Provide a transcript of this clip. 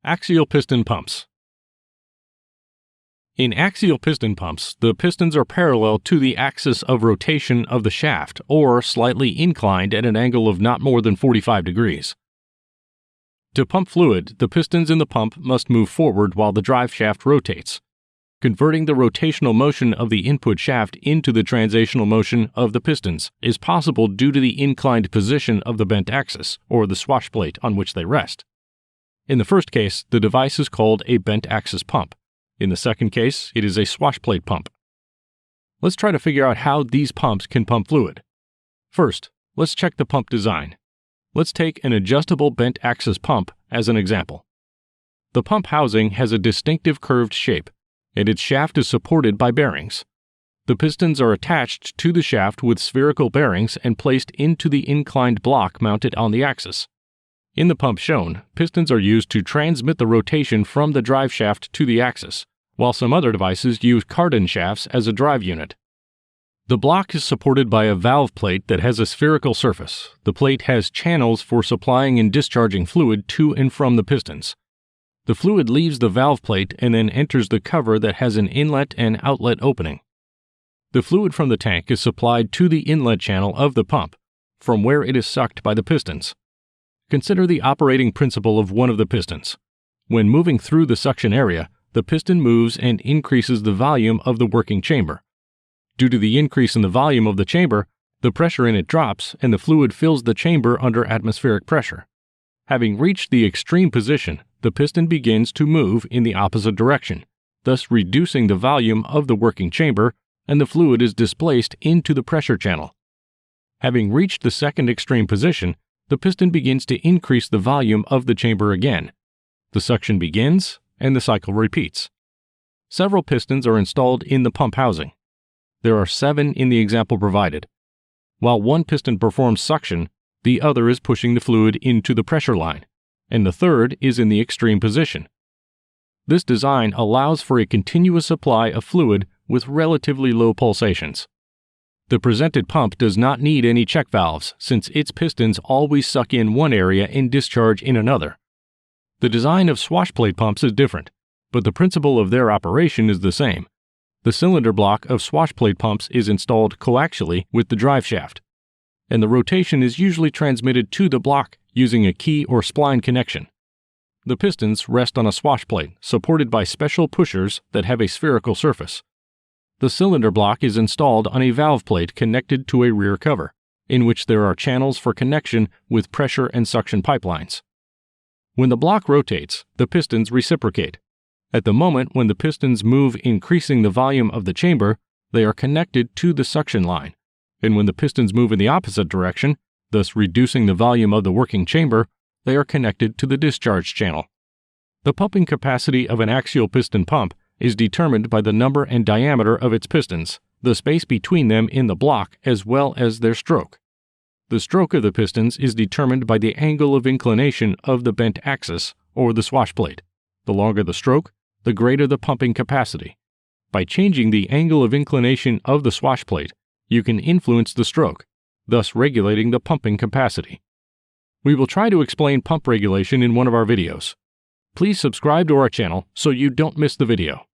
Axial piston pumps. In axial piston pumps, the pistons are parallel to the axis of rotation of the shaft, or slightly inclined at an angle of not more than 45 degrees. To pump fluid, the pistons in the pump must move forward while the drive shaft rotates. Converting the rotational motion of the input shaft into the translational motion of the pistons is possible due to the inclined position of the bent axis, or the swash plate on which they rest. In the first case, the device is called a bent axis pump. In the second case, it is a swash plate pump. Let's try to figure out how these pumps can pump fluid. First, let's check the pump design. Let's take an adjustable bent axis pump as an example. The pump housing has a distinctive curved shape, and its shaft is supported by bearings. The pistons are attached to the shaft with spherical bearings and placed into the inclined block mounted on the axis. In the pump shown, pistons are used to transmit the rotation from the drive shaft to the axis, while some other devices use cardan shafts as a drive unit. The block is supported by a valve plate that has a spherical surface. The plate has channels for supplying and discharging fluid to and from the pistons. The fluid leaves the valve plate and then enters the cover that has an inlet and outlet opening. The fluid from the tank is supplied to the inlet channel of the pump, from where it is sucked by the pistons. Consider the operating principle of one of the pistons. When moving through the suction area, the piston moves and increases the volume of the working chamber. Due to the increase in the volume of the chamber, the pressure in it drops and the fluid fills the chamber under atmospheric pressure. Having reached the extreme position, the piston begins to move in the opposite direction, thus reducing the volume of the working chamber, and the fluid is displaced into the pressure channel. Having reached the second extreme position, the piston begins to increase the volume of the chamber again. The suction begins, and the cycle repeats. Several pistons are installed in the pump housing. There are 7 in the example provided. While one piston performs suction, the other is pushing the fluid into the pressure line, and the third is in the extreme position. This design allows for a continuous supply of fluid with relatively low pulsations. The presented pump does not need any check valves since its pistons always suck in one area and discharge in another. The design of swash plate pumps is different, but the principle of their operation is the same. The cylinder block of swash plate pumps is installed coaxially with the drive shaft, and the rotation is usually transmitted to the block using a key or spline connection. The pistons rest on a swash plate supported by special pushers that have a spherical surface. The cylinder block is installed on a valve plate connected to a rear cover, in which there are channels for connection with pressure and suction pipelines. When the block rotates, the pistons reciprocate. At the moment when the pistons move increasing the volume of the chamber, they are connected to the suction line, and when the pistons move in the opposite direction, thus reducing the volume of the working chamber, they are connected to the discharge channel. The pumping capacity of an axial piston pump is determined by the number and diameter of its pistons, the space between them in the block, as well as their stroke. The stroke of the pistons is determined by the angle of inclination of the bent axis, or the swash plate. The longer the stroke, the greater the pumping capacity. By changing the angle of inclination of the swash plate, you can influence the stroke, thus regulating the pumping capacity. We will try to explain pump regulation in one of our videos. Please subscribe to our channel so you don't miss the video.